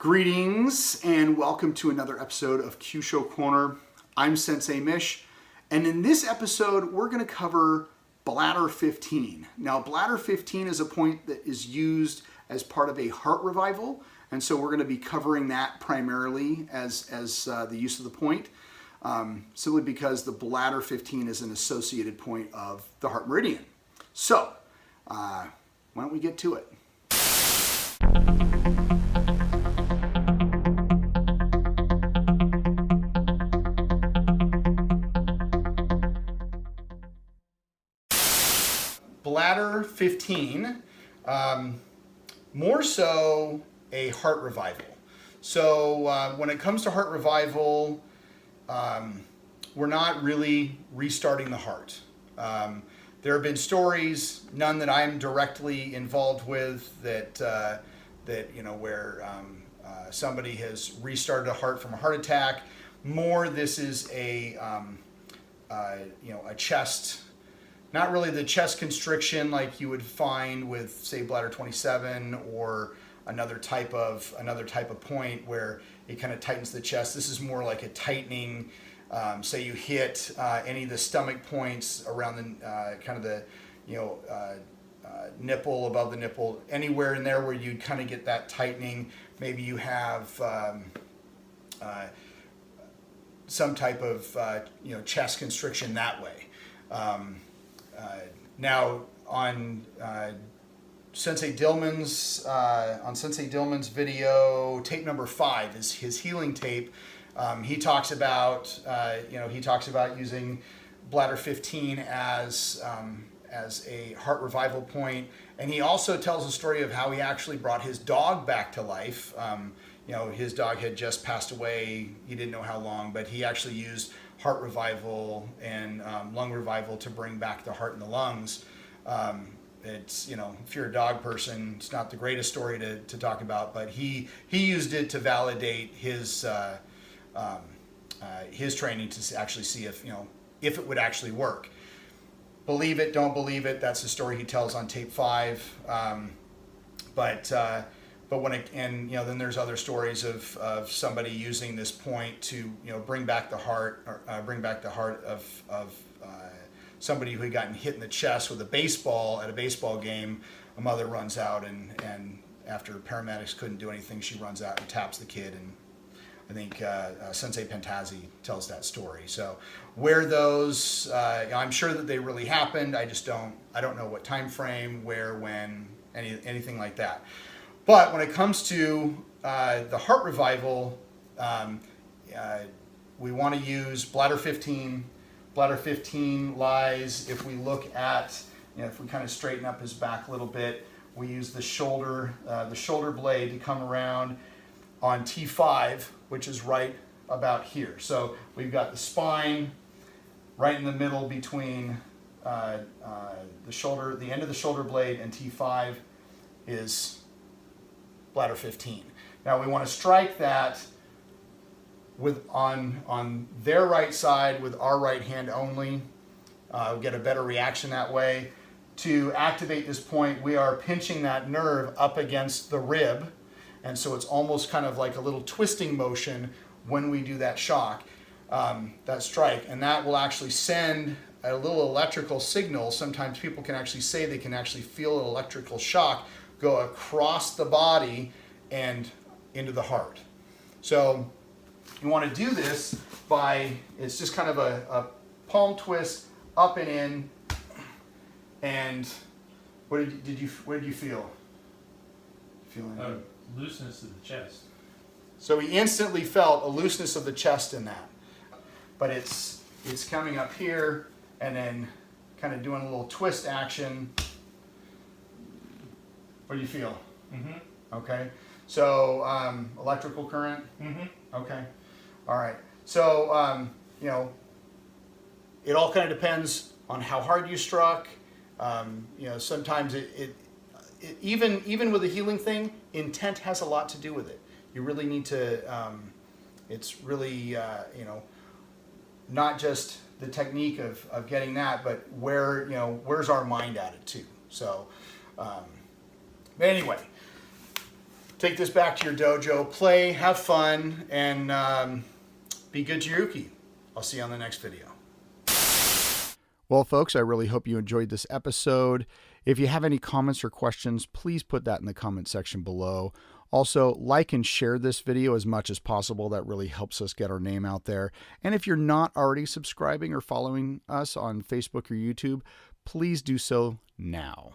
Greetings and welcome to another episode of Kyusho Korner. I'm Sensei Mish, and in this episode we're going to cover bladder 15. Now bladder 15 is a point that is used as part of a heart revival, and so we're going to be covering that primarily as the use of the point, simply because the bladder 15 is an associated point of the heart meridian. So why don't we get to it? Bladder 15, more so a heart revival. So when it comes to heart revival, we're not really restarting the heart. There have been stories, none that I'm directly involved with, that where somebody has restarted a heart from a heart attack. More, this is a chest. Not really the chest constriction like you would find with, say, bladder 27 or another type of point where it kind of tightens the chest. This is more like a tightening. Say you hit any of the stomach points around the nipple, above the nipple, anywhere in there where you'd kind of get that tightening. Maybe you have some type of chest constriction that way. Now on Sensei Dillman's video, tape number 5 is his healing tape. He talks about using bladder 15 as a heart revival point, and he also tells a story of how he actually brought his dog back to life. His dog had just passed away. He didn't know how long, but he actually used heart revival and lung revival to bring back the heart and the lungs. It's, if you're a dog person, it's not the greatest story to talk about, but he used it to validate his training to actually see if it would actually work. Believe it, don't believe it, that's the story he tells on tape 5. But then there's other stories of somebody using this point to bring back the heart of somebody who had gotten hit in the chest with a baseball at a baseball game. A mother runs out and after paramedics couldn't do anything, she runs out and taps the kid. And I think Sensei Pentazzi tells that story. So where those, I'm sure that they really happened. I don't know what time frame, where, when, anything like that. But when it comes to the heart revival, we want to use bladder 15. Bladder 15 lies, if we look at, if we kind of straighten up his back a little bit, we use the shoulder blade to come around on T5, which is right about here. So we've got the spine right in the middle between the end of the shoulder blade and T5 is bladder 15. Now we want to strike that on their right side with our right hand only. We'll get a better reaction that way. To activate this point, we are pinching that nerve up against the rib, and so it's almost kind of like a little twisting motion when we do that shock, that strike, and that will actually send a little electrical signal. Sometimes people can actually say they can actually feel an electrical shock go across the body and into the heart. So you want to do this it's just kind of a palm twist up and in. And what did you feel? Looseness of the chest. So he instantly felt a looseness of the chest in that. But it's coming up here and then kind of doing a little twist action. What do you feel? Mm-hmm. Okay. So electrical current? Mm-hmm. Okay. All right. So, it all kind of depends on how hard you struck. Sometimes even with a healing thing, intent has a lot to do with it. You really need to, it's really, not just the technique of getting that, but where's our mind at it too. So, but anyway, Take this back to your dojo, play, have fun, and be good to your uke. I'll see you on the next video. Well, folks, I really hope you enjoyed this episode. If you have any comments or questions, please put that in the comment section below. Also, like and share this video as much as possible. That really helps us get our name out there. And if you're not already subscribing or following us on Facebook or YouTube, please do so now.